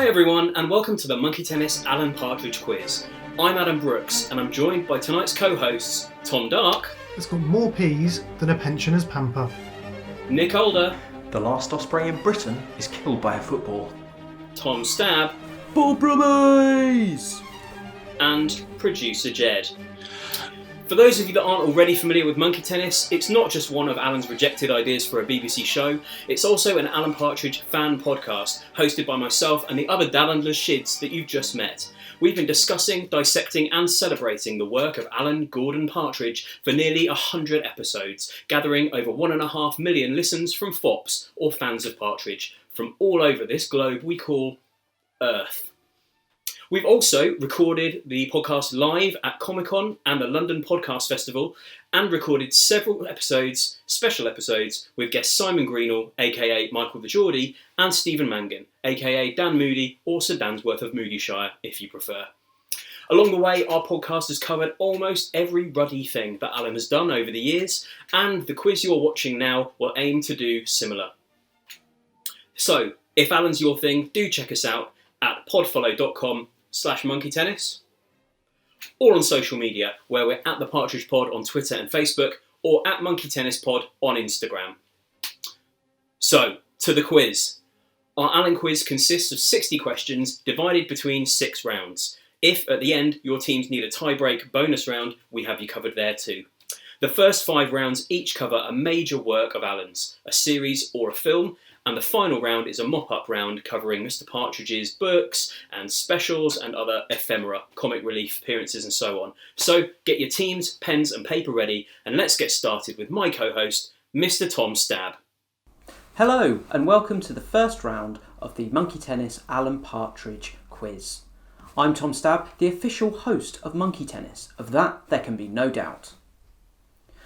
Hi everyone, and welcome to the Monkey Tennis Alan Partridge Quiz. I'm Adam Brooks, and I'm joined by tonight's co-hosts Tom Dark. It's got more peas than a pensioner's pamper. Nick Older. The last osprey in Britain is killed by a football. Tom Stab. For Brummies! And producer Jed. For those of you that aren't already familiar with Monkey Tennis, it's not just one of Alan's rejected ideas for a BBC show, it's also an Alan Partridge fan podcast, hosted by myself and the other dalendless shids that you've just met. We've been discussing, dissecting and celebrating the work of Alan Gordon Partridge for nearly 100 episodes, gathering over 1.5 million listens from FOPs, or Fans of Partridge, from all over this globe we call Earth. We've also recorded the podcast live at Comic-Con and the London Podcast Festival, and recorded several episodes, special episodes, with guest Simon Greenall, aka Michael the Geordie, and Stephen Mangan, aka Dan Moody, or Sir Dansworth of Moodyshire, if you prefer. Along the way, our podcast has covered almost every ruddy thing that Alan has done over the years, and the quiz you're watching now will aim to do similar. So, if Alan's your thing, do check us out at podfollow.com/monkeytennis, or on social media, where we're at the Partridge Pod on Twitter and Facebook, or at Monkey Tennis Pod on Instagram. So, to the quiz. Our Alan quiz consists of 60 questions divided between 6 rounds. If, at the end, your teams need a tie-break bonus round, we have you covered there too. The first 5 rounds each cover a major work of Alan's, a series or a film, and the final round is a mop-up round covering Mr. Partridge's books and specials and other ephemera, comic relief appearances and so on. So get your teams, pens and paper ready, and let's get started with my co-host, Mr. Tom Stab. Hello and welcome to the first round of the Monkey Tennis Alan Partridge Quiz. I'm Tom Stab, the official host of Monkey Tennis. Of that there can be no doubt.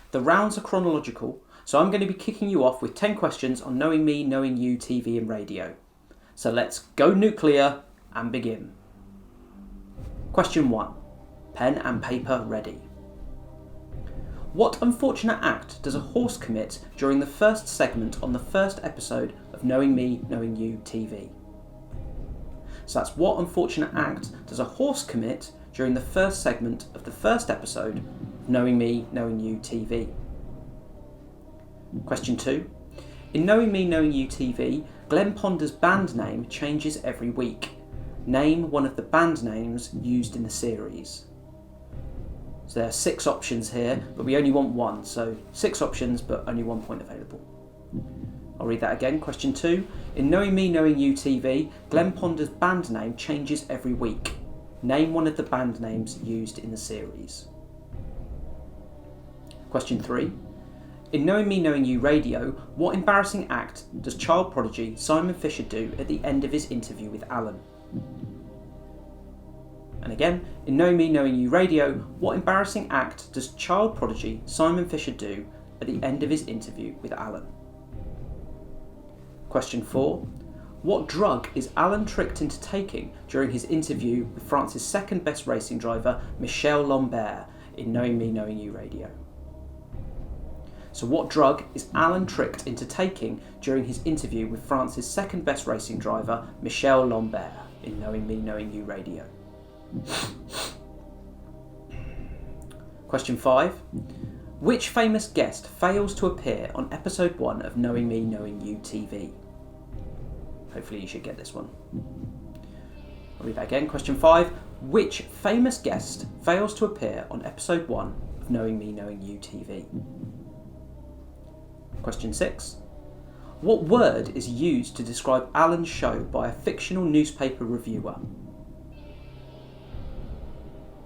The rounds are chronological, so I'm going to be kicking you off with 10 questions on Knowing Me, Knowing You TV and radio. So let's go nuclear and begin. Question 1. Pen and paper ready. What unfortunate act does a horse commit during the first segment on the first episode of Knowing Me, Knowing You TV? So that's what unfortunate act does a horse commit during the first segment of the first episode of Knowing Me, Knowing You TV? Question 2. In Knowing Me, Knowing You TV, Glenn Ponder's band name changes every week. Name one of the band names used in the series. So there are 6 options here, but we only want 1, so 6 options but only 1 point available. I'll read that again. Question 2. In Knowing Me, Knowing You TV, Glenn Ponder's band name changes every week. Name one of the band names used in the series. Question 3. In Knowing Me, Knowing You radio, what embarrassing act does child prodigy Simon Fisher do at the end of his interview with Alan? And again, in Knowing Me, Knowing You radio, what embarrassing act does child prodigy Simon Fisher do at the end of his interview with Alan? Question 4. What drug is Alan tricked into taking during his interview with France's second best racing driver, Michel Lambert, in Knowing Me, Knowing You radio? So what drug is Alan tricked into taking during his interview with France's second best racing driver, Michel Lambert, in Knowing Me, Knowing You radio? Question 5. Which famous guest fails to appear on episode 1 of Knowing Me, Knowing You TV? Hopefully you should get this one. I'll read that again. Question 5. Which famous guest fails to appear on episode 1 of Knowing Me, Knowing You TV? Question 6. What word is used to describe Alan's show by a fictional newspaper reviewer?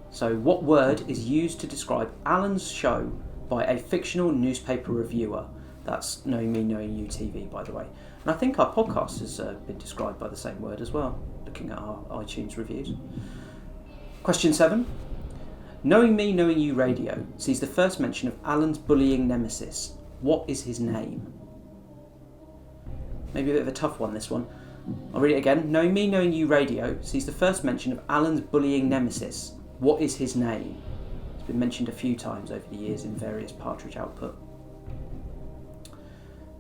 So what word is used to describe Alan's show by a fictional newspaper reviewer? That's Knowing Me, Knowing You TV, by the way. And I think our podcast has been described by the same word as well, looking at our iTunes reviews. Question 7. Knowing Me, Knowing You radio sees the first mention of Alan's bullying nemesis. What is his name? Maybe a bit of a tough one, this one. I'll read it again. Knowing Me, Knowing You radio sees the first mention of Alan's bullying nemesis. What is his name? It's been mentioned a few times over the years in various Partridge output.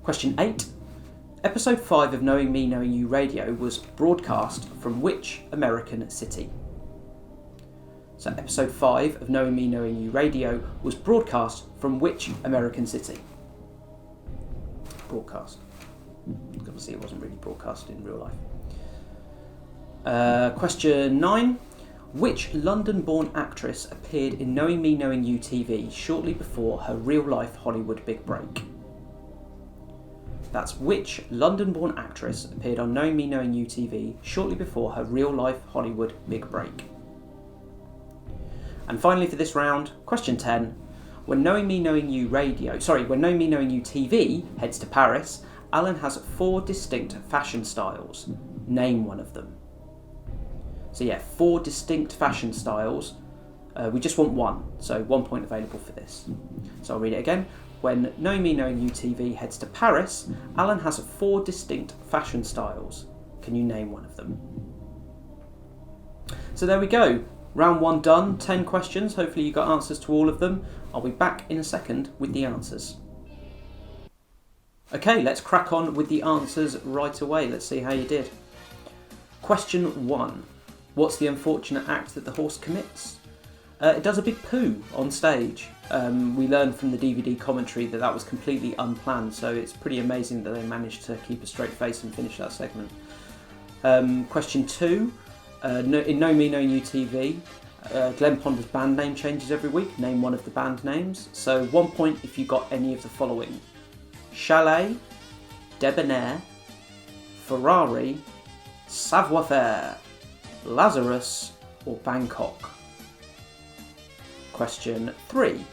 Question 8. Episode 5 of Knowing Me, Knowing You Radio was broadcast from which American city? So episode 5 of Knowing Me, Knowing You Radio was broadcast from which American city? Broadcast. Obviously it wasn't really broadcast in real life. Question 9. Which London-born actress appeared in Knowing Me, Knowing You TV shortly before her real-life Hollywood big break? That's which London-born actress appeared on Knowing Me, Knowing You TV shortly before her real-life Hollywood big break. And finally for this round, question 10. When Knowing Me, Knowing You TV heads to Paris, Alan has 4 distinct fashion styles. Name one of them. So yeah, 4 distinct fashion styles. We just want one, so 1 point available for this. So I'll read it again. When Knowing Me, Knowing You TV heads to Paris, Alan has 4 distinct fashion styles. Can you name one of them? So there we go. Round 1 done, 10 questions. Hopefully you got answers to all of them. I'll be back in a second with the answers. Okay, let's crack on with the answers right away. Let's see how you did. Question 1. What's the unfortunate act that the horse commits? It does a big poo on stage. We learned from the DVD commentary that was completely unplanned, so it's pretty amazing that they managed to keep a straight face and finish that segment. Question 2. In Know Me, Knowing You TV, Glenn Ponder's band name changes every week. Name one of the band names. So 1 point if you got any of the following. Chalet, Debonair, Ferrari, Savoir Faire, Lazarus or Bangkok. Question 3.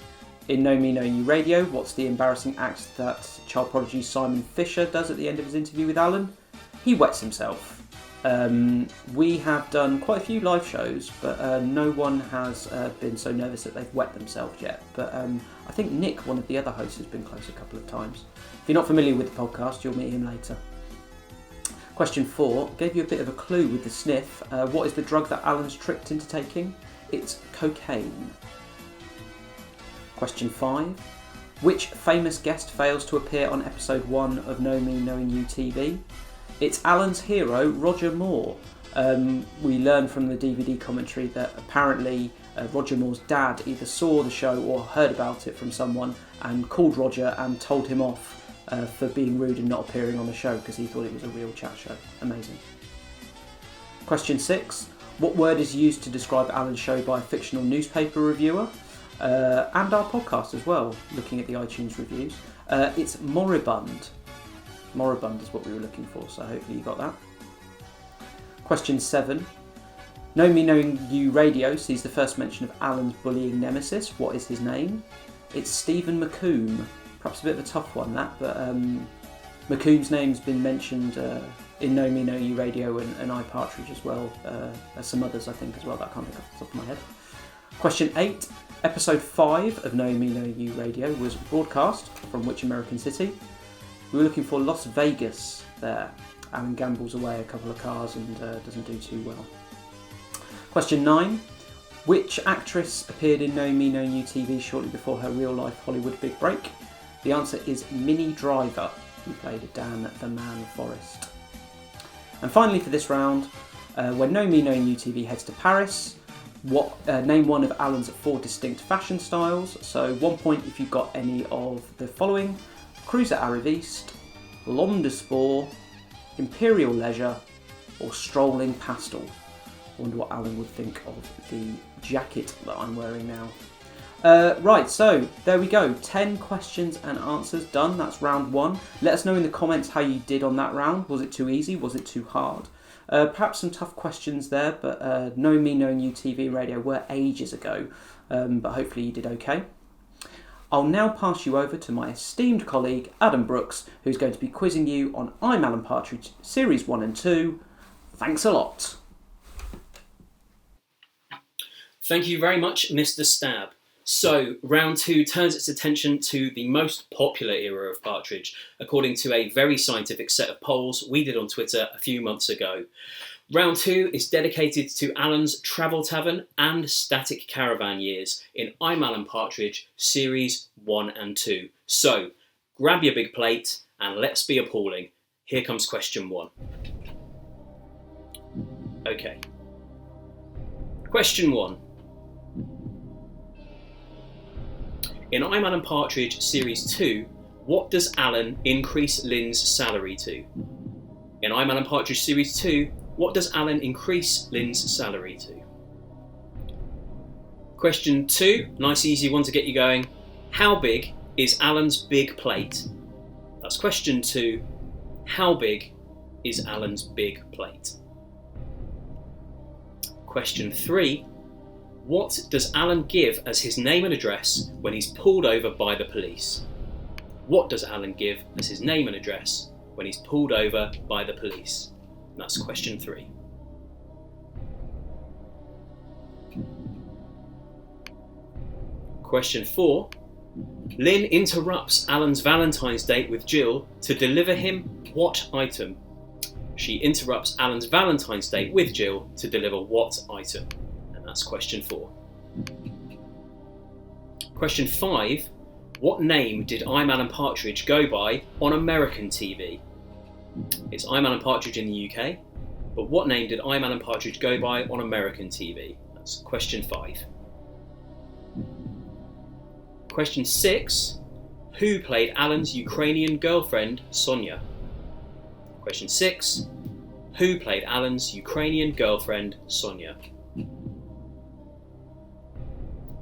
In Know Me, Knowing You Radio, what's the embarrassing act that child prodigy Simon Fisher does at the end of his interview with Alan? He wets himself. We have done quite a few live shows, but no one has been so nervous that they've wet themselves yet. But I think Nick, one of the other hosts, has been close a couple of times. If you're not familiar with the podcast, you'll meet him later. Question 4, gave you a bit of a clue with the sniff. What is the drug that Alan's tricked into taking? It's cocaine. Question 5, which famous guest fails to appear on episode 1 of Know Me, Knowing You TV? It's Alan's hero, Roger Moore. We learned from the DVD commentary that apparently Roger Moore's dad either saw the show or heard about it from someone and called Roger and told him off for being rude and not appearing on the show because he thought it was a real chat show. Amazing. Question 6. What word is used to describe Alan's show by a fictional newspaper reviewer? And our podcast as well, looking at the iTunes reviews. It's moribund. Moribund is what we were looking for, so hopefully you got that. Question 7. Know Me, Knowing You Radio sees the first mention of Alan's bullying nemesis. What is his name? It's Stephen McComb. Perhaps a bit of a tough one, that, but McComb's name's been mentioned in Know Me, Knowing You Radio and I Partridge as well, as some others I think as well, that I can't think off the top of my head. Question 8. Episode 5 of Knowing Me, Knowing You Radio was broadcast from which American city? We were looking for Las Vegas there. Alan gambles away a couple of cars and doesn't do too well. Question 9. Which actress appeared in Know Me, Knowing You TV shortly before her real-life Hollywood big break? The answer is Minnie Driver, who played Dan the Man Forrest. And finally for this round, when Know Me, Knowing You TV heads to Paris, name one of Alan's 4 distinct fashion styles. So 1 point if you got any of the following. Cruiser Arriviste, L'Homme de Sport, Imperial Leisure or Strolling Pastel. I wonder what Alan would think of the jacket that I'm wearing now. Right, so there we go. 10 questions and answers done. That's round 1. Let us know in the comments how you did on that round. Was it too easy? Was it too hard? Perhaps some tough questions there, but Know Me, Knowing You TV Radio were ages ago, but hopefully you did okay. I'll now pass you over to my esteemed colleague Adam Brooks, who's going to be quizzing you on I'm Alan Partridge Series 1 and 2. Thanks a lot. Thank you very much, Mr. Stab. So, round 2 turns its attention to the most popular era of Partridge, according to a very scientific set of polls we did on Twitter a few months ago. Round 2 is dedicated to Alan's Travel Tavern and Static Caravan years in I'm Alan Partridge Series 1 and 2. So, grab your big plate and let's be appalling. Here comes question 1. Okay. Question 1. In I'm Alan Partridge Series 2, what does Alan increase Lynn's salary to? In I'm Alan Partridge Series 2, what does Alan increase Lynn's salary to? Question 2, nice easy one to get you going. How big is Alan's big plate? That's question 2. How big is Alan's big plate? Question 3, what does Alan give as his name and address when he's pulled over by the police? What does Alan give as his name and address when he's pulled over by the police? And that's question 3. Question 4. Lynn interrupts Alan's Valentine's date with Jill to deliver him what item? She interrupts Alan's Valentine's date with Jill to deliver what item? And that's question 4. Question 5. What name did I'm Alan Partridge go by on American TV? It's I'm Alan Partridge in the UK, but what name did I'm Alan Partridge go by on American TV? That's question 5. Question 6. Who played Alan's Ukrainian girlfriend, Sonia? Question 6. Who played Alan's Ukrainian girlfriend, Sonia?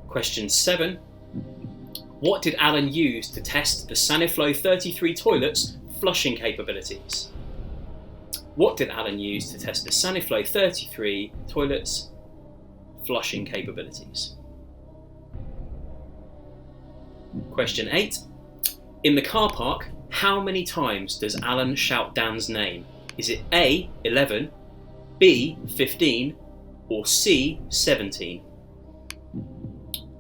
Question 7. What did Alan use to test the Saniflo 33 toilet's flushing capabilities? What did Alan use to test the Saniflo 33 toilet's flushing capabilities? Question 8. In the car park, how many times does Alan shout Dan's name? Is it A, 11, B, 15, or C, 17?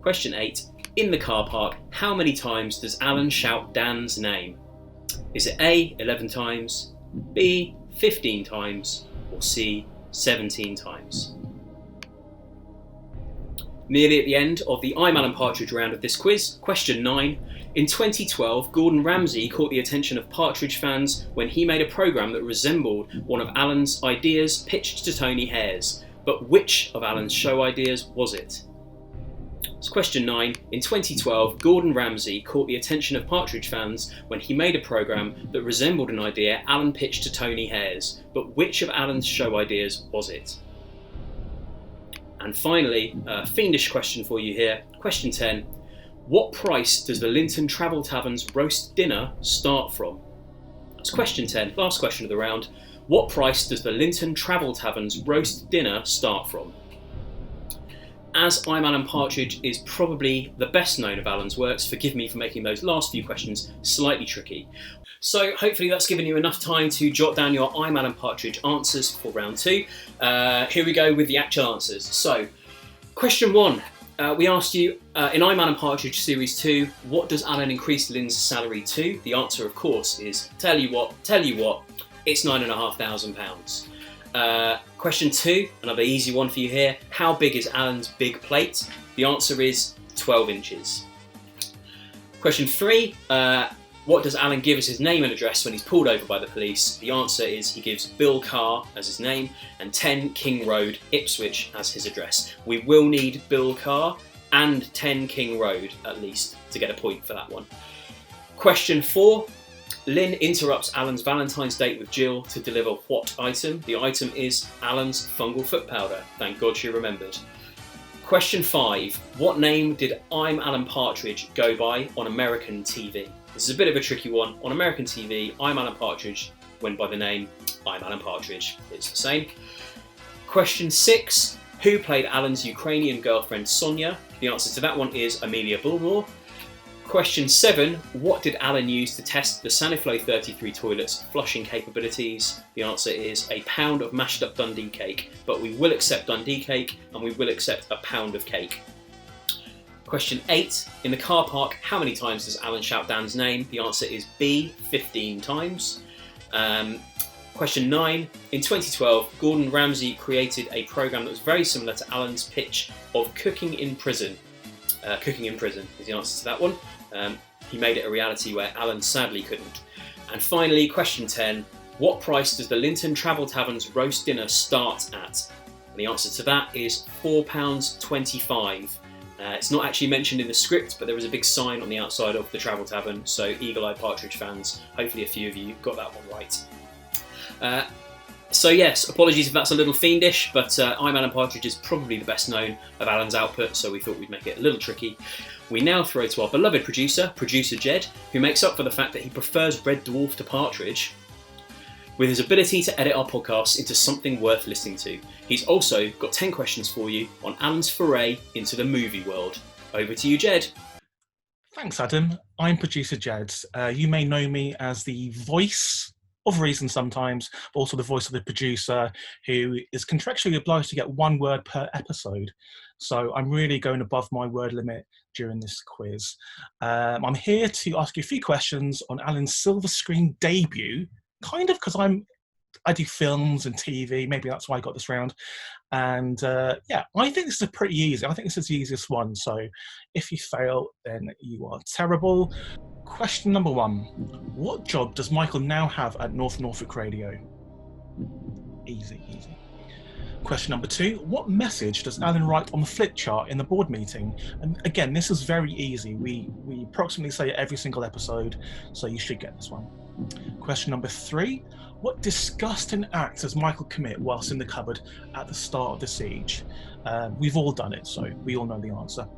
Question 8. In the car park, how many times does Alan shout Dan's name? Is it A, 11 times, B, 15 times, or C, 17 times? Nearly at the end of the I'm Alan Partridge round of this quiz, question 9. In 2012, Gordon Ramsay caught the attention of Partridge fans when he made a programme that resembled one of Alan's ideas pitched to Tony Hayers. But which of Alan's show ideas was it? It's question 9. In 2012, Gordon Ramsay caught the attention of Partridge fans when he made a programme that resembled an idea Alan pitched to Tony Hayers. But which of Alan's show ideas was it? And finally, a fiendish question for you here. Question 10. What price does the Linton Travel Tavern's roast dinner start from? That's question 10, last question of the round. What price does the Linton Travel Tavern's roast dinner start from? As I'm Alan Partridge is probably the best known of Alan's works, forgive me for making those last few questions slightly tricky. So hopefully that's given you enough time to jot down your I'm Alan Partridge answers for round 2. Here we go with the actual answers. So, question 1. We asked you, in I'm Alan Partridge Series 2, what does Alan increase Lynn's salary to? The answer, of course, is tell you what, it's £9,500. Question 2, another easy one for you here. How big is Alan's big plate? The answer is 12 inches. Question 3, what does Alan give as his name and address when he's pulled over by the police? The answer is he gives Bill Carr as his name and 10 King Road, Ipswich as his address. We will need Bill Carr and 10 King Road at least to get a point for that one. Question 4. Lynn interrupts Alan's Valentine's date with Jill to deliver what item? The item is Alan's fungal foot powder. Thank God she remembered. Question 5. What name did I'm Alan Partridge go by on American TV? This is a bit of a tricky one. On American TV, I'm Alan Partridge went by the name I'm Alan Partridge. It's the same. Question 6. Who played Alan's Ukrainian girlfriend Sonia? The answer to that one is Amelia Bullmore. Question 7. What did Alan use to test the Saniflo 33 toilet's flushing capabilities? The answer is a pound of mashed up Dundee cake, but we will accept Dundee cake and we will accept a pound of cake. Question 8. In the car park, how many times does Alan shout Dan's name? The answer is B, 15 times. Question 9. In 2012, Gordon Ramsay created a programme that was very similar to Alan's pitch of Cooking in Prison. Cooking in Prison is the answer to that one. He made it a reality where Alan sadly couldn't. And finally, question 10. What price does the Linton Travel Tavern's roast dinner start at? And the answer to that is £4.25. It's not actually mentioned in the script, but there is a big sign on the outside of the Travel Tavern, so eagle-eyed Partridge fans, hopefully a few of you got that one right. So yes, apologies if that's a little fiendish, but I'm Alan Partridge is probably the best known of Alan's output, so we thought we'd make it a little tricky. We now throw to our beloved producer Jed, who makes up for the fact that he prefers Red Dwarf to Partridge, with his ability to edit our podcasts into something worth listening to. He's also got 10 questions for you on Alan's foray into the movie world. Over to you, Jed. Thanks, Adam. I'm producer Jed. You may know me as the voice of reason sometimes, but also the voice of the producer who is contractually obliged to get one word per episode. So I'm really going above my word limit during this quiz. I'm here to ask you a few questions on Alan's silver screen debut, kind of because I do films and TV, maybe that's why I got this round. And I think this is pretty easy. I think this is the easiest one. So if you fail, then you are terrible. Question number 1. What job does Michael now have at North Norfolk Radio? Easy. Question number 2. What message does Alan write on the flip chart in the board meeting? And again, this is very easy. We approximately say it every single episode, so you should get this one. Question number 3. What disgusting act does Michael commit whilst in the cupboard at the start of the siege? We've all done it, so we all know the answer.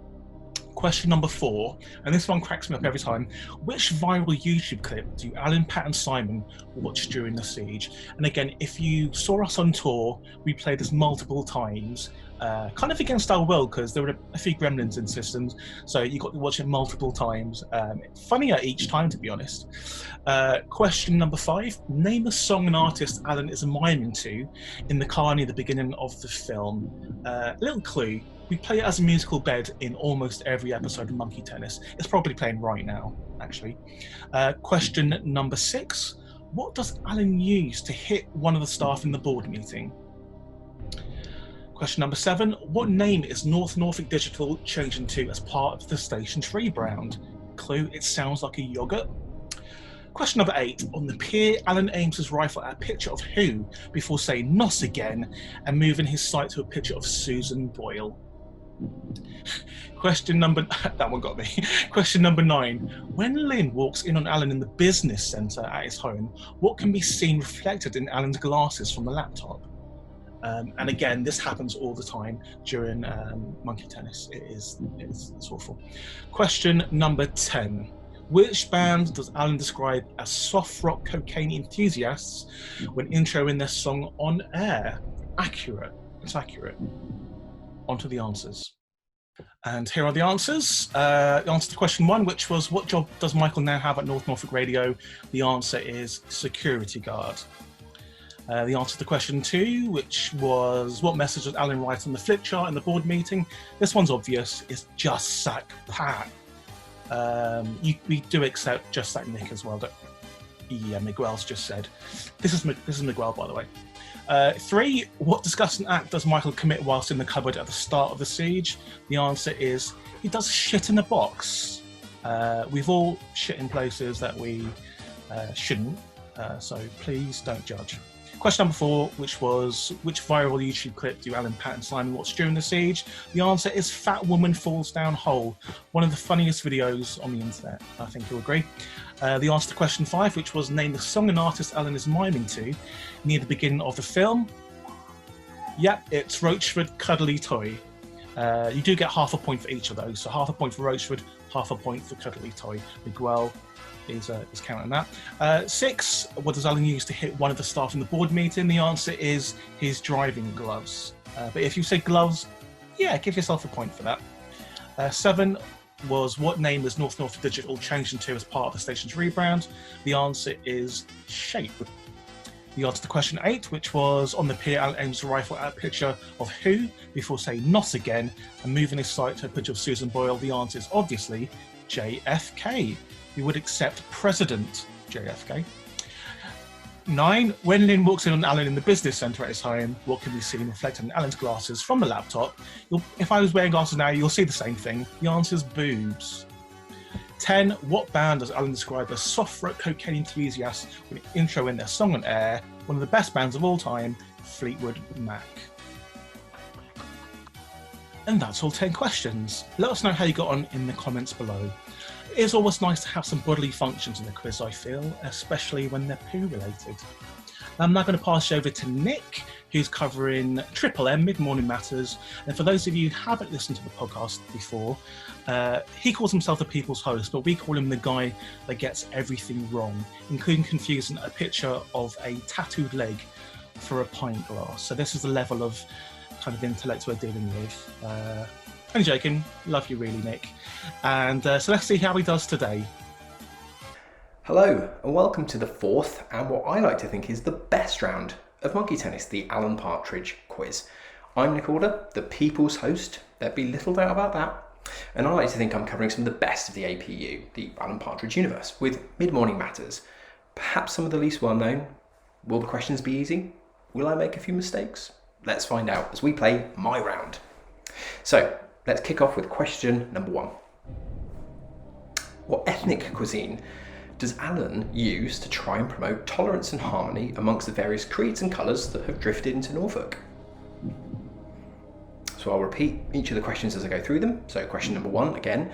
Question number 4, and this one cracks me up every time. Which viral YouTube clip do Alan, Pat and Simon watch during the siege? And again, if you saw us on tour, we played this multiple times, kind of against our will, because there were a few gremlins in systems, so you got to watch it multiple times. Funnier each time, to be honest. Question number 5, name a song and artist Alan is miming to in the car near the beginning of the film. Little clue. We play it as a musical bed in almost every episode of Monkey Tennis. It's probably playing right now, actually. Question number 6. What does Alan use to hit one of the staff in the board meeting? Question number 7. What name is North Norfolk Digital changing to as part of the station's rebrand? Clue, it sounds like a yogurt. Question number 8. On the pier, Alan aims his rifle at a picture of who before saying "not again" and moving his sight to a picture of Susan Boyle? That one got me. Question number 9. When Lynn walks in on Alan in the business centre at his home, what can be seen reflected in Alan's glasses from the laptop? And again, this happens all the time during Monkey Tennis. It's awful. Question number 10. Which band does Alan describe as soft rock cocaine enthusiasts when introing their song on air? Accurate. It's accurate. On to the answers. And here are the answers. The answer to question 1, which was what job does Michael now have at North Norfolk Radio? The answer is security guard. The answer to question 2, which was what message does Alan write on the flip chart in the board meeting? This one's obvious. It's just sack Pat. We do accept just sack Nick as well. Yeah, Miguel's just said. This is Miguel, by the way. 3, what disgusting act does Michael commit whilst in the cupboard at the start of the siege? The answer is he does shit in a box. We've all shit in places that we shouldn't, so please don't judge. Question number 4, which was which viral YouTube clip do Alan, Pat and Simon watch during the siege? The answer is Fat Woman Falls Down Hole, one of the funniest videos on the internet. I think you'll agree. The answer to question 5, which was name the song and artist Alan is miming to near the beginning of the film. Yep, it's Roachford Cuddly Toy. You do get half a point for each of those, so half a point for Roachford, half a point for Cuddly Toy. Miguel is counting that. 6, what does Alan use to hit one of the staff in the board meeting? The answer is his driving gloves. But if you say gloves, yeah, give yourself a point for that. 7 was what name is North Norfolk Digital changing to as part of the station's rebrand? The answer is Shape. The answer to question 8, which was on the pier, Alan aims a rifle at a picture of who before saying "not again" and moving his sight to a picture of Susan Boyle. The answer is obviously JFK. We would accept President JFK. 9, when Lynn walks in on Alan in the business centre at his home, what can be seen reflected in Alan's glasses from the laptop? If I was wearing glasses now, you'll see the same thing. The answer is boobs. 10. What band does Alan describe as soft rock cocaine enthusiasts with an intro in their song on air? One of the best bands of all time, Fleetwood Mac. And that's all 10 questions. Let us know how you got on in the comments below. It is always nice to have some bodily functions in the quiz, I feel, especially when they're poo related. I'm now going to pass you over to Nick, who's covering Triple M, Mid-Morning Matters. And for those of you who haven't listened to the podcast before, he calls himself the people's host, but we call him the guy that gets everything wrong, including confusing a picture of a tattooed leg for a pint glass. So this is the level of kind of intellect we're dealing with. Only joking, love you really, Nick. And so let's see how he does today. Hello, and welcome to the fourth, and what I like to think is the best round of Monkey Tennis, the Alan Partridge Quiz. I'm Nick Alder, the people's host, there'd be little doubt about that, and I like to think I'm covering some of the best of the APU, the Alan Partridge universe, with Mid-Morning Matters. Perhaps some of the least well known. Will the questions be easy? Will I make a few mistakes? Let's find out as we play my round. So, let's kick off with question number 1. What ethnic cuisine does Alan use to try and promote tolerance and harmony amongst the various creeds and colours that have drifted into Norfolk? So I'll repeat each of the questions as I go through them. So question number 1 again,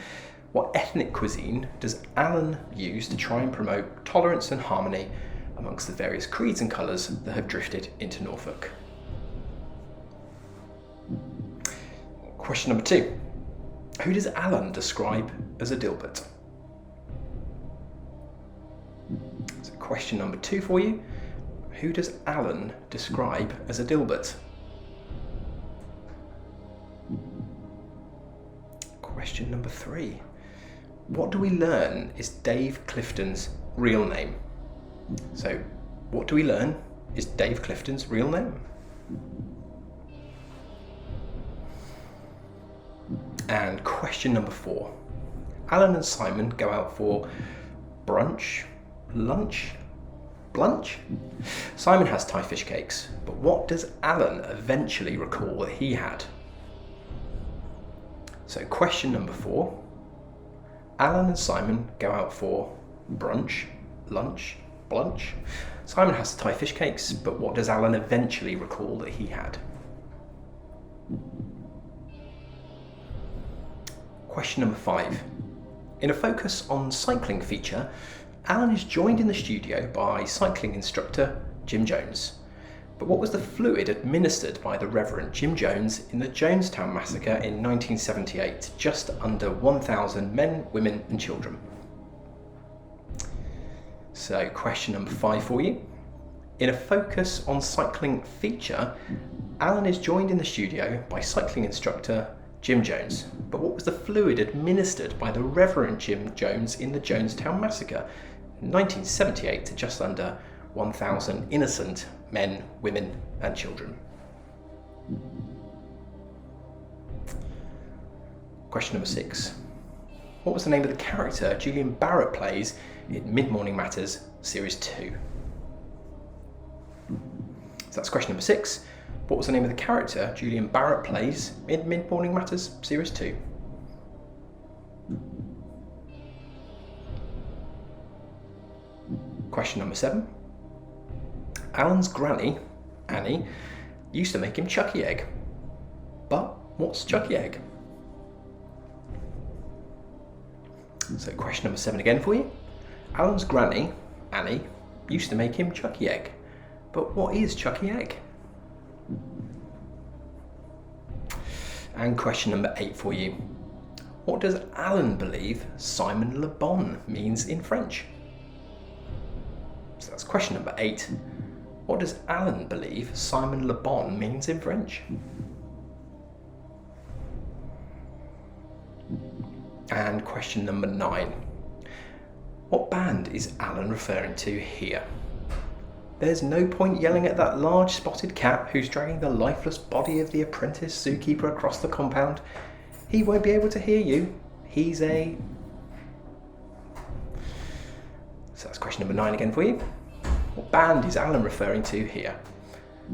what ethnic cuisine does Alan use to try and promote tolerance and harmony amongst the various creeds and colours that have drifted into Norfolk? Question number 2, who does Alan describe as a Dilbert? So question number 2 for you. Who does Alan describe as a Dilbert? Question number 3. What do we learn is Dave Clifton's real name? So, what do we learn is Dave Clifton's real name? And question number 4. Alan and Simon go out for brunch, lunch, blunch? Simon has Thai fish cakes, but what does Alan eventually recall that he had? So question number 4. Alan and Simon go out for brunch, lunch, blunch? Simon has Thai fish cakes, but what does Alan eventually recall that he had? Question number 5. In a focus on cycling feature, Alan is joined in the studio by cycling instructor Jim Jones. But what was the fluid administered by the Reverend Jim Jones in the Jonestown Massacre in 1978 to just under 1,000 men, women and children? So question number 5 for you. In a focus on cycling feature, Alan is joined in the studio by cycling instructor Jim Jones. But what was the fluid administered by the Reverend Jim Jones in the Jonestown Massacre in 1978 to just under 1,000 innocent men, women and children? Question number 6. What was the name of the character Julian Barrett plays in Mid-Morning Matters Series 2? So that's question number 6. What was the name of the character Julian Barrett plays in Mid-Morning Matters Series 2? Question number 7. Alan's granny, Annie, used to make him chucky egg. But what's chucky egg? So question number 7 again for you. Alan's granny, Annie, used to make him chucky egg. But what is chucky egg? And question number 8 for you. What does Alan believe Simon Le Bon means in French? So that's question number 8. What does Alan believe Simon Le Bon means in French? And question number 9. What band is Alan referring to here? There's no point yelling at that large spotted cat who's dragging the lifeless body of the apprentice zookeeper across the compound. He won't be able to hear you. He's a... So that's question number 9 again for you. What band is Alan referring to here?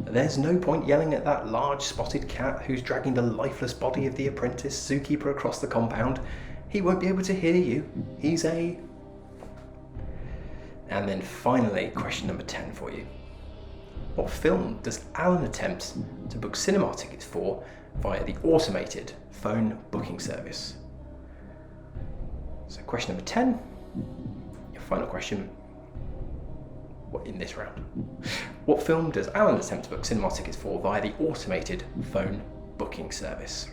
There's no point yelling at that large spotted cat who's dragging the lifeless body of the apprentice zookeeper across the compound. He won't be able to hear you. He's a... And then finally, question number 10 for you. What film does Alan attempt to book cinema tickets for via the automated phone booking service? So question number 10, your final question in this round. What film does Alan attempt to book cinema tickets for via the automated phone booking service?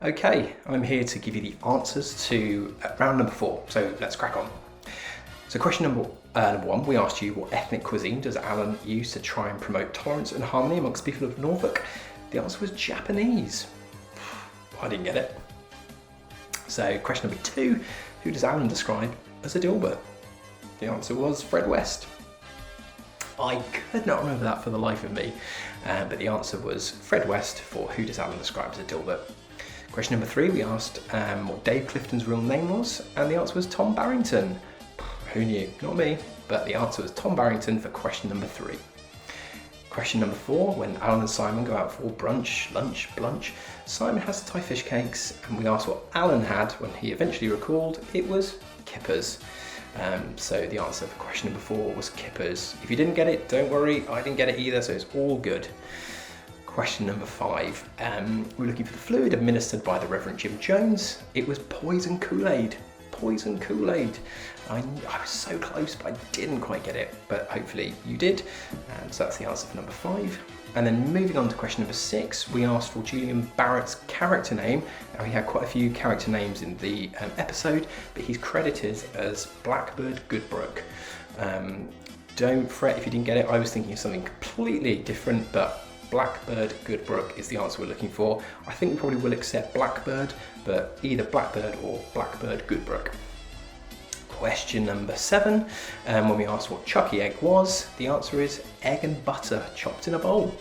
Okay, I'm here to give you the answers to round number 4, so let's crack on. So question number 1, we asked you what ethnic cuisine does Alan use to try and promote tolerance and harmony amongst people of Norfolk? The answer was Japanese. I didn't get it. So question number 2, who does Alan describe as a Dilbert? The answer was Fred West. I could not remember that for the life of me, but the answer was Fred West for who does Alan describe as a Dilbert. Question number 3, we asked what Dave Clifton's real name was, and the answer was Tom Barrington. Who knew? Not me, but the answer was Tom Barrington for question number 3. Question number 4, when Alan and Simon go out for brunch, lunch, Simon has Thai fish cakes, and we asked what Alan had when he eventually recalled it was kippers. So the answer for question number 4 was kippers. If you didn't get it, don't worry, I didn't get it either, so it's all good. Question number 5, we're looking for the fluid administered by the Reverend Jim Jones. It was poison Kool-Aid. Poison Kool-Aid. I was so close, but I didn't quite get it, but hopefully you did. So that's the answer for number 5. And then moving on to question number 6, we asked for Julian Barrett's character name. Now he had quite a few character names in the episode, but he's credited as Blackbird Goodbrook. Don't fret if you didn't get it, I was thinking of something completely different, but Blackbird Goodbrook is the answer we're looking for. I think we probably will accept Blackbird, but either Blackbird or Blackbird Goodbrook. Question number 7, when we asked what Chucky egg was, the answer is egg and butter chopped in a bowl.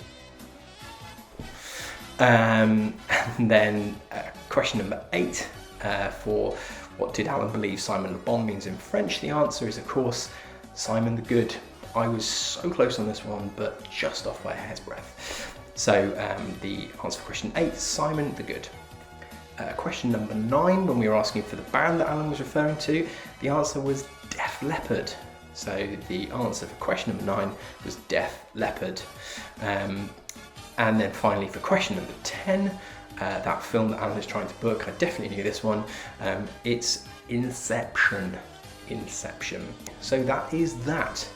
And then question number 8, for what did Alan believe Simon Le Bon means in French, the answer is of course Simon the Good. I was so close on this one, but just off by a hair's breadth. So the answer for question 8, Simon the Good. Question number 9, when we were asking for the band that Alan was referring to, the answer was Def Leppard. So the answer for question number 9 was Def Leppard. And then finally for question number 10, that film that Alan is trying to book, I definitely knew this one, it's Inception. So that is that.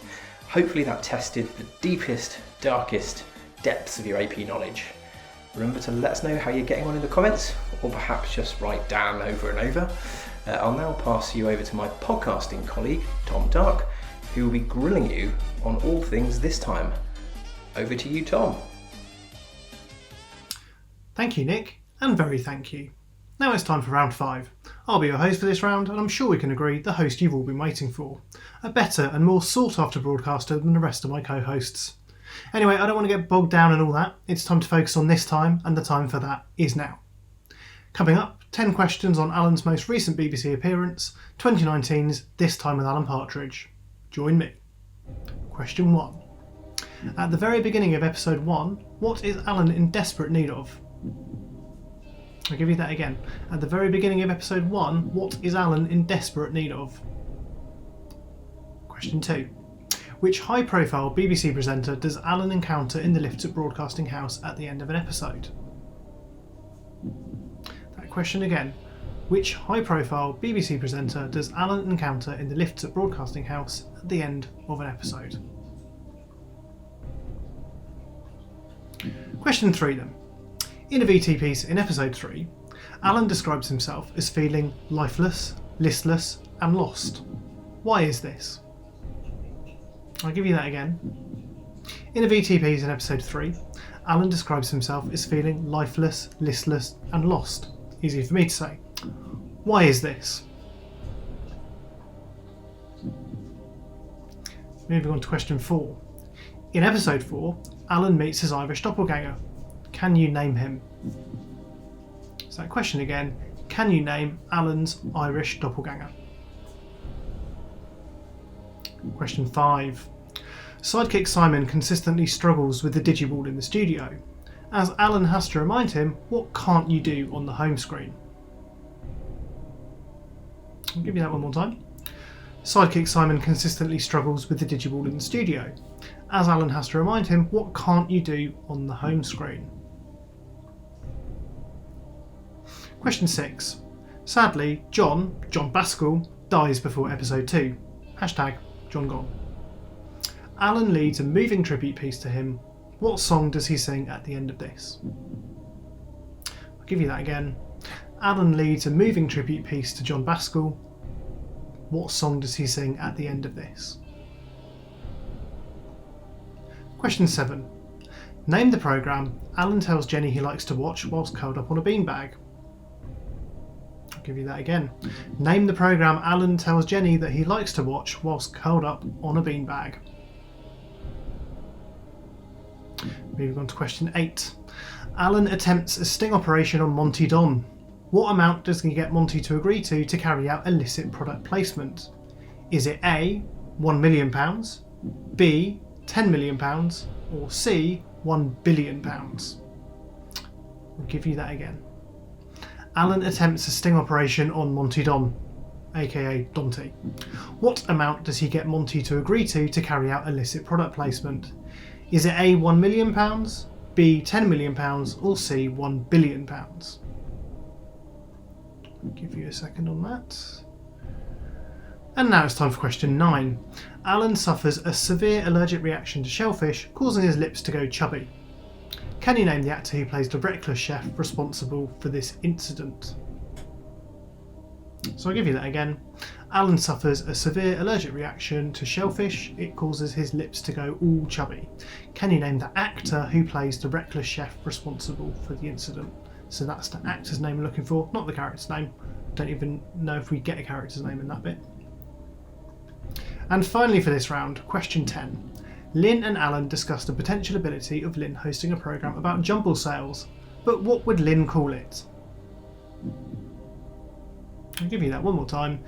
Hopefully that tested the deepest, darkest depths of your AP knowledge. Remember to let us know how you're getting on in the comments, or perhaps just write down over and over. I'll now pass you over to my podcasting colleague, Tom Dark, who will be grilling you on all things this time. Over to you, Tom. Thank you, Nick, and very thank you. Now it's time for round 5. I'll be your host for this round, and I'm sure we can agree the host you've all been waiting for. A better and more sought after broadcaster than the rest of my co-hosts. Anyway, I don't want to get bogged down in all that. It's time to focus on this time, and the time for that is now. Coming up, 10 questions on Alan's most recent BBC appearance, 2019's This Time with Alan Partridge. Join me. Question 1. At the very beginning of episode 1, what is Alan in desperate need of? I'll give you that again. At the very beginning of episode 1, what is Alan in desperate need of? Question 2. Which high-profile BBC presenter does Alan encounter in the lifts at Broadcasting House at the end of an episode? That question again. Which high-profile BBC presenter does Alan encounter in the lifts at Broadcasting House at the end of an episode? Question 3 then. In a VT piece in episode 3, Alan describes himself as feeling lifeless, listless and lost. Why is this? I'll give you that again. In a VT piece in episode 3, Alan describes himself as feeling lifeless, listless and lost. Easy for me to say. Why is this? Moving on to question 4. In episode 4, Alan meets his Irish doppelganger. Can you name him? So that question again, can you name Alan's Irish doppelganger? Question 5. Sidekick Simon consistently struggles with the digiball in the studio, as Alan has to remind him what can't you do on the home screen. I'll give you that one more time. Sidekick Simon consistently struggles with the digiball in the studio, as Alan has to remind him what can't you do on the home screen. Question 6. Sadly, John Bascal, dies before episode 2. Hashtag John Gone. Alan leads a moving tribute piece to him. What song does he sing at the end of this? I'll give you that again. Alan leads a moving tribute piece to John Bascal. What song does he sing at the end of this? Question 7. Name the programme Alan tells Jenny he likes to watch whilst curled up on a beanbag. I'll give you that again. Name the programme Alan tells Jenny that he likes to watch whilst curled up on a beanbag. Moving on to question 8. Alan attempts a sting operation on Monty Don. What amount does he get Monty to agree to carry out illicit product placement? Is it A, £1 million, B, £10 million, or C, £1 billion? I'll give you that again. Alan attempts a sting operation on Monty Don, aka Dante. What amount does he get Monty to agree to carry out illicit product placement? Is it A, £1 million, B, £10 million, or C, £1 billion? I'll give you a second on that. And now it's time for question 9. Alan suffers a severe allergic reaction to shellfish, causing his lips to go chubby. Can you name the actor who plays the reckless chef responsible for this incident? So I'll give you that again. Alan suffers a severe allergic reaction to shellfish. It causes his lips to go all chubby. Can you name the actor who plays the reckless chef responsible for the incident? So that's the actor's name I'm looking for, not the character's name. Don't even know if we get a character's name in that bit. And finally for this round, question 10. Lynn and Alan discuss the potential ability of Lynn hosting a programme about jumble sales, but what would Lynn call it? I'll give you that one more time.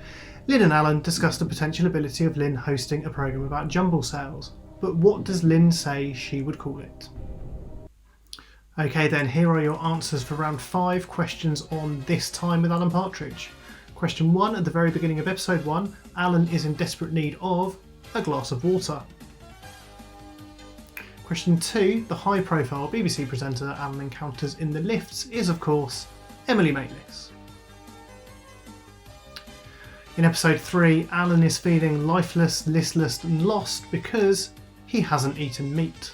Lynn and Alan discuss the potential ability of Lynn hosting a programme about jumble sales, but what does Lynn say she would call it? Okay then, here are your answers for round 5, questions on This Time with Alan Partridge. Question 1, at the very beginning of episode 1, Alan is in desperate need of a glass of water. Question 2, the high profile BBC presenter Alan encounters in the lifts is of course Emily Maitlis. In episode 3, Alan is feeling lifeless, listless and lost because he hasn't eaten meat.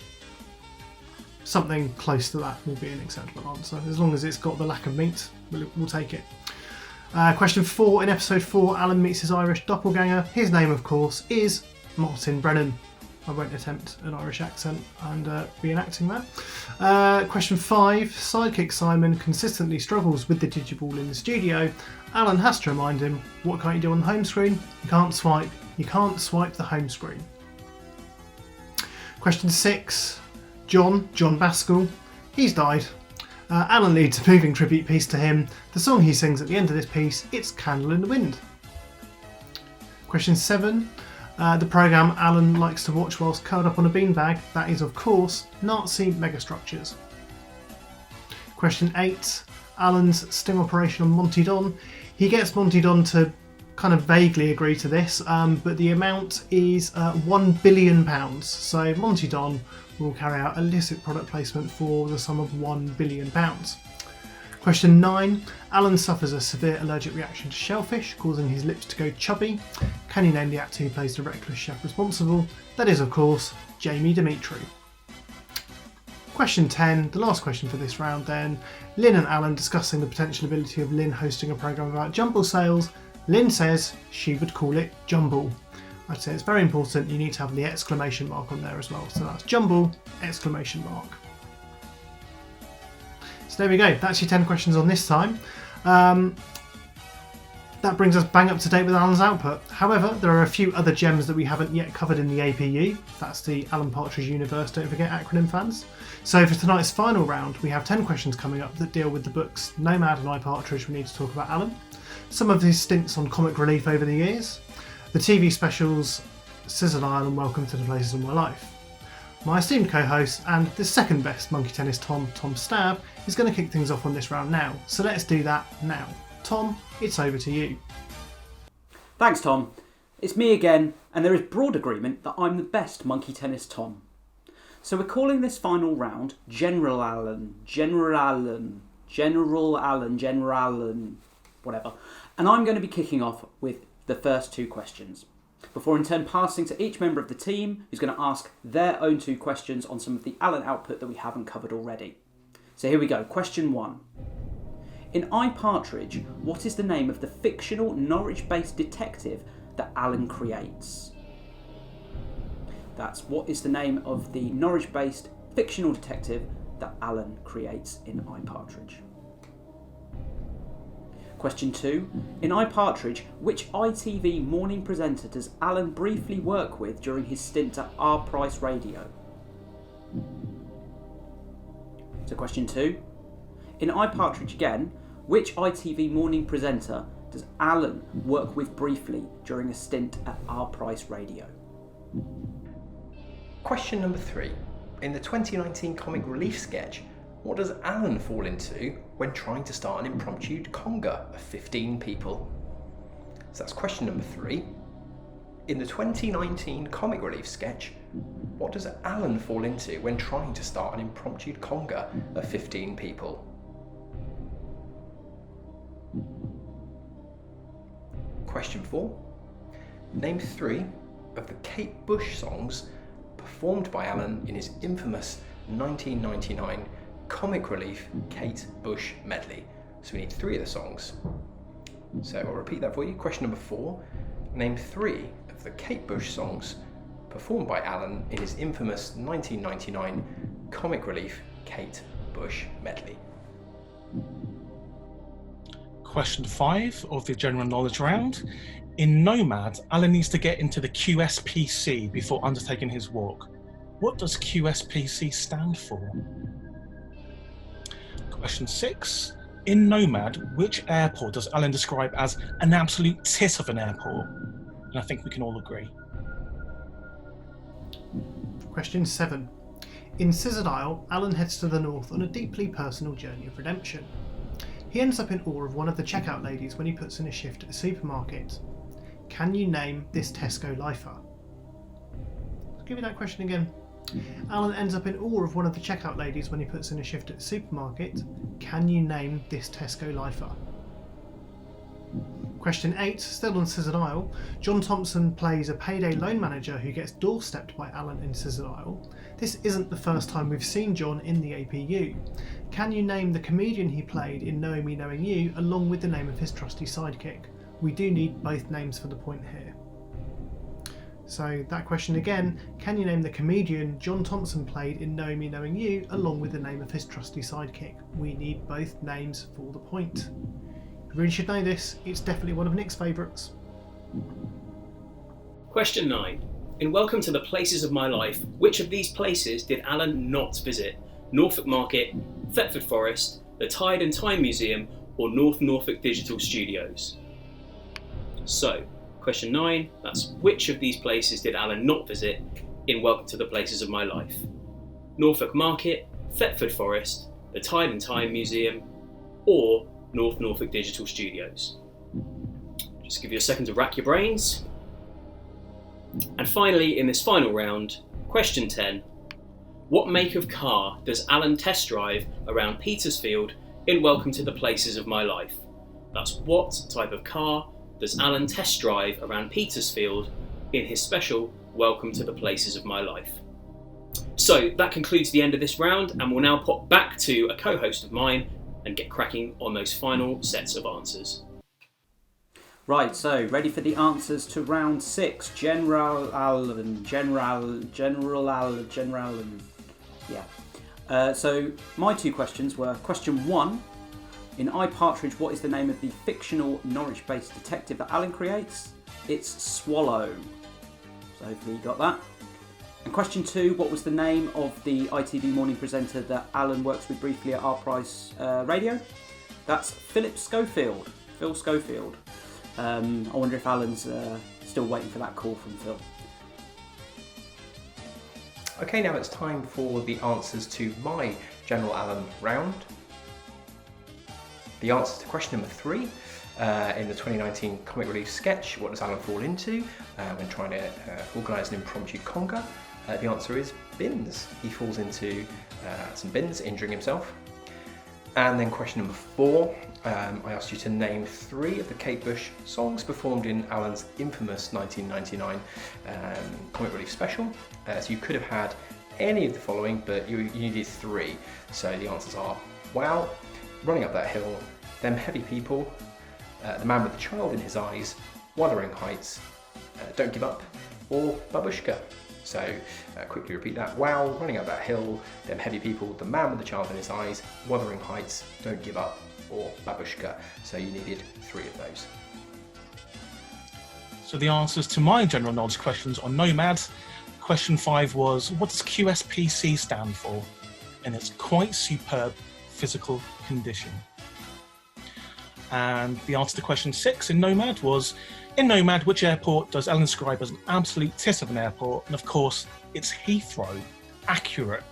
Something close to that will be an acceptable answer. As long as it's got the lack of meat, we'll take it. Question 4, in episode 4, Alan meets his Irish doppelganger. His name, of course, is Martin Brennan. I won't attempt an Irish accent and reenacting that. Question 5, sidekick Simon consistently struggles with the digiball in the studio. Alan has to remind him, what can't you do on the home screen? You can't swipe the home screen. Question 6, John Bascal, he's died. Alan leads a moving tribute piece to him. The song he sings at the end of this piece, it's Candle in the Wind. Question 7, the programme Alan likes to watch whilst curled up on a beanbag, that is of course Nazi megastructures. Question 8, Alan's sting operation on Monty Don. He gets Monty Don to kind of vaguely agree to this, but the amount is £1 billion. So Monty Don will carry out illicit product placement for the sum of £1 billion. Question 9, Alan suffers a severe allergic reaction to shellfish, causing his lips to go chubby. Can you name the actor who plays the reckless chef responsible? That is, of course, Jamie Dimitri. Question 10, the last question for this round then. Lynn and Alan discussing the potential ability of Lynn hosting a programme about jumble sales. Lynn says she would call it Jumble. I'd say it's very important, you need to have the exclamation mark on there as well. So that's Jumble, exclamation mark. So there we go, that's your 10 questions on This Time. That brings us bang up to date with Alan's output. However, there are a few other gems that we haven't yet covered in the APU. That's the Alan Partridge Universe, don't forget, acronym fans. So for tonight's final round, we have 10 questions coming up that deal with the books Nomad and I Partridge. We need to talk about Alan, some of his stints on comic relief over the years, the TV specials Scissor Isle and Welcome to the Places of My Life. My esteemed co-host and the second best monkey tennis Tom Stab, is going to kick things off on this round now. So let's do that now. Tom, it's over to you. Thanks, Tom. It's me again, and there is broad agreement that I'm the best monkey tennis Tom. So we're calling this final round General Alan, whatever. And I'm going to be kicking off with the first 2 questions, before in turn passing to each member of the team who's going to ask their own 2 questions on some of the Alan output that we haven't covered already. So here we go. Question 1. In I, Partridge, what is the name of the fictional Norwich-based detective that Alan creates? That's what is the name of the Norwich-based fictional detective that Alan creates in I, Partridge. Question 2. In I, Partridge, which ITV morning presenter does Alan briefly work with during his stint at R Price Radio? So question 2. In I, Partridge again, which ITV morning presenter does Alan work with briefly during a stint at R Price Radio? Question number 3. In the 2019 comic relief sketch, what does Alan fall into when trying to start an impromptu conga of 15 people? So that's question number 3. In the 2019 comic relief sketch, what does Alan fall into when trying to start an impromptu conga of 15 people? Question 4. Name 3 of the Kate Bush songs performed by Alan in his infamous 1999 comic relief Kate Bush medley. So we need 3 of the songs. So I'll repeat that for you. Question number 4. Name 3 of the Kate Bush songs performed by Alan in his infamous 1999 comic relief Kate Bush medley. Question 5 of the general knowledge round. In Nomad, Alan needs to get into the QSPC before undertaking his walk. What does QSPC stand for? Question 6. In Nomad, which airport does Alan describe as an absolute tit of an airport? And I think we can all agree. Question 7. In Scissored Isle, Alan heads to the north on a deeply personal journey of redemption. He ends up in awe of one of the checkout ladies when he puts in a shift at a supermarket. Can you name this Tesco lifer? I'll give you that question again. Alan ends up in awe of one of the checkout ladies when he puts in a shift at the supermarket. Can you name this Tesco lifer? Question 8, still on Scissored Isle. John Thompson plays a payday loan manager who gets doorstepped by Alan in Scissored Isle. This isn't the first time we've seen John in the APU. Can you name the comedian he played in Knowing Me, Knowing You, along with the name of his trusty sidekick? We do need both names for the point here. So that question again, can you name the comedian John Thompson played in Knowing Me, Knowing You, along with the name of his trusty sidekick? We need both names for the point. You really should know this, it's definitely one of Nick's favourites. Question 9. In Welcome to the Places of My Life, which of these places did Alan not visit? Norfolk Market, Thetford Forest, the Tide and Time Museum, or North Norfolk Digital Studios? So, question 9, that's which of these places did Alan not visit in Welcome to the Places of My Life? Norfolk Market, Thetford Forest, the Tide and Time Museum, or North Norfolk Digital Studios? Just give you a second to rack your brains. And finally, in this final round, question 10, what make of car does Alan test drive around Petersfield in Welcome to the Places of My Life? That's what type of car does Alan test drive around Petersfield in his special Welcome to the Places of My Life? So that concludes the end of this round, and we'll now pop back to a co-host of mine and get cracking on those final sets of answers. Right, so ready for the answers to round 6. General Alan. Yeah. So my 2 questions were question 1. In I, Partridge, what is the name of the fictional Norwich-based detective that Alan creates? It's Swallow. So hopefully you got that. And question 2, what was the name of the ITV morning presenter that Alan works with briefly at R Price Radio? That's Phil Schofield. I wonder if Alan's still waiting for that call from Phil. Okay, now it's time for the answers to my General Alan round. The answer to question number 3. in the 2019 comic relief sketch, what does Alan fall into when trying to organise an impromptu conga? The answer is bins. He falls into some bins, injuring himself. And then question number 4, I asked you to name 3 of the Kate Bush songs performed in Alan's infamous 1999 comic relief special. So you could have had any of the following, but you needed 3. So the answers are Wow, Running Up That Hill, Them Heavy People, The Man with the Child in His Eyes, Wuthering Heights, Don't Give Up, or Babushka. So quickly repeat that. Wow, Running Up That Hill, Them Heavy People, The Man with the Child in His Eyes, Wuthering Heights, Don't Give Up, or Babushka. So you needed 3 of those. So the answers to my general knowledge questions on Nomad. Question 5 was, what does QSPC stand for? And it's quite superb physical condition. And the answer to question 6 in Nomad was, in Nomad, which airport does Alan describe as an absolute tit of an airport? And of course, it's Heathrow. Accurate.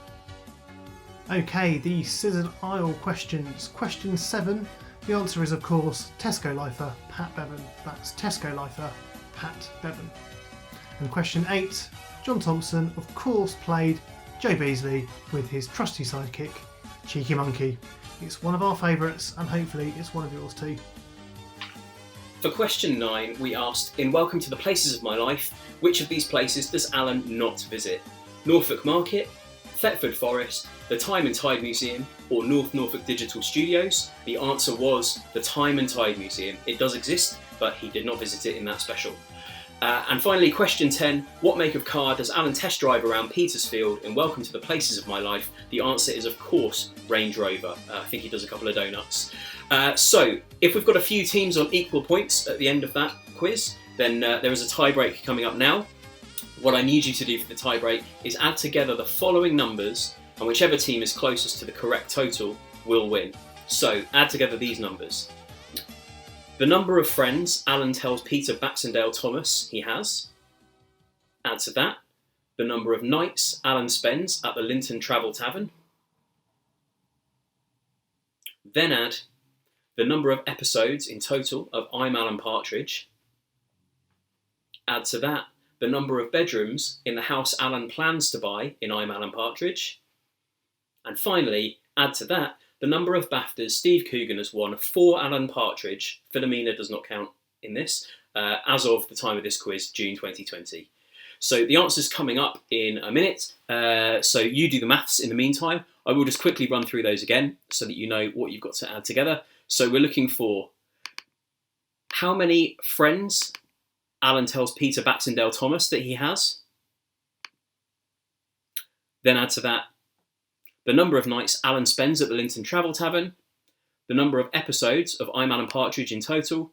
Okay, the Scissored Isle questions. Question 7, the answer is of course Tesco lifer Pat Bevan. That's Tesco lifer Pat Bevan. And question 8, John Thompson of course played Joe Beasley with his trusty sidekick, Cheeky Monkey. It's one of our favourites and hopefully it's one of yours too. For question 9, we asked, in Welcome to the Places of My Life, which of these places does Alan not visit? Norfolk Market, Thetford Forest, the Time and Tide Museum, or North Norfolk Digital Studios? The answer was the Time and Tide Museum. It does exist, but he did not visit it in that special. And finally, question 10, what make of car does Alan test drive around Petersfield in Welcome to the Places of My Life? The answer is, of course, Range Rover. I think he does a couple of donuts. So, if we've got a few teams on equal points at the end of that quiz, then there is a tie-break coming up now. What I need you to do for the tie-break is add together the following numbers, and whichever team is closest to the correct total will win. So, add together these numbers. The number of friends Alan tells Peter Baxendale Thomas he has. Add to that the number of nights Alan spends at the Linton Travel Tavern. Then add the number of episodes in total of I'm Alan Partridge. Add to that the number of bedrooms in the house Alan plans to buy in I'm Alan Partridge. And finally, add to that the number of BAFTAs Steve Coogan has won for Alan Partridge, Philomena does not count in this, as of the time of this quiz, June 2020. So the answer's coming up in a minute, so you do the maths in the meantime. I will just quickly run through those again so that you know what you've got to add together. So we're looking for how many friends Alan tells Peter Baxendale Thomas that he has. Then add to that the number of nights Alan spends at the Linton Travel Tavern, the number of episodes of I'm Alan Partridge in total,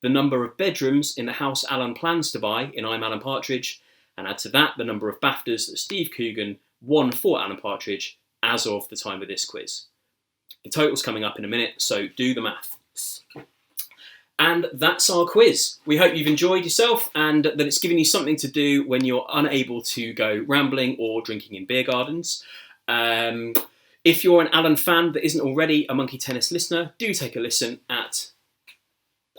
the number of bedrooms in the house Alan plans to buy in I'm Alan Partridge, and add to that the number of BAFTAs that Steve Coogan won for Alan Partridge as of the time of this quiz. The total's coming up in a minute, so do the maths. And that's our quiz. We hope you've enjoyed yourself and that it's given you something to do when you're unable to go rambling or drinking in beer gardens. If you're an Alan fan that isn't already a Monkey Tennis listener, do take a listen at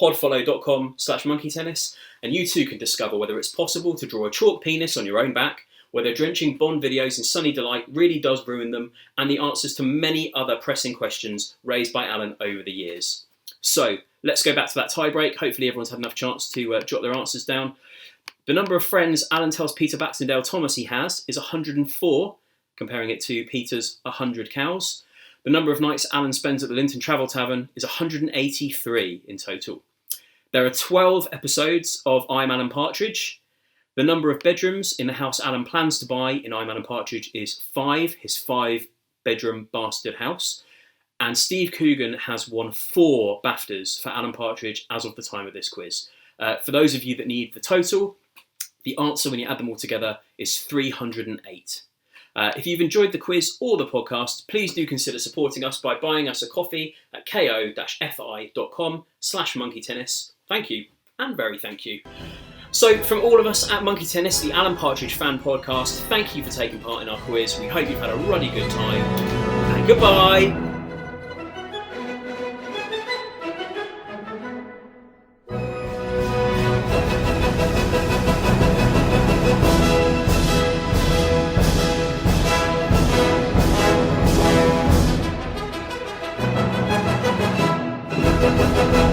podfollow.com/monkeytennis, and you too can discover whether it's possible to draw a chalk penis on your own back, whether drenching Bond videos in sunny delight really does ruin them, and the answers to many other pressing questions raised by Alan over the years. So let's go back to that tie-break. Hopefully everyone's had enough chance to jot their answers down. The number of friends Alan tells Peter Baxendale Thomas he has is 104, comparing it to Peter's 100 cows. The number of nights Alan spends at the Linton Travel Tavern is 183 in total. There are 12 episodes of I'm Alan Partridge. The number of bedrooms in the house Alan plans to buy in I'm Alan Partridge is 5, his 5-bedroom bastard house. And Steve Coogan has won 4 BAFTAs for Alan Partridge as of the time of this quiz. For those of you that need the total, the answer when you add them all together is 308. If you've enjoyed the quiz or the podcast, please do consider supporting us by buying us a coffee at ko-fi.com/monkeytennis. Thank you, and very thank you. So from all of us at Monkey Tennis, the Alan Partridge Fan Podcast, thank you for taking part in our quiz. We hope you've had a ruddy good time, and goodbye! Bye.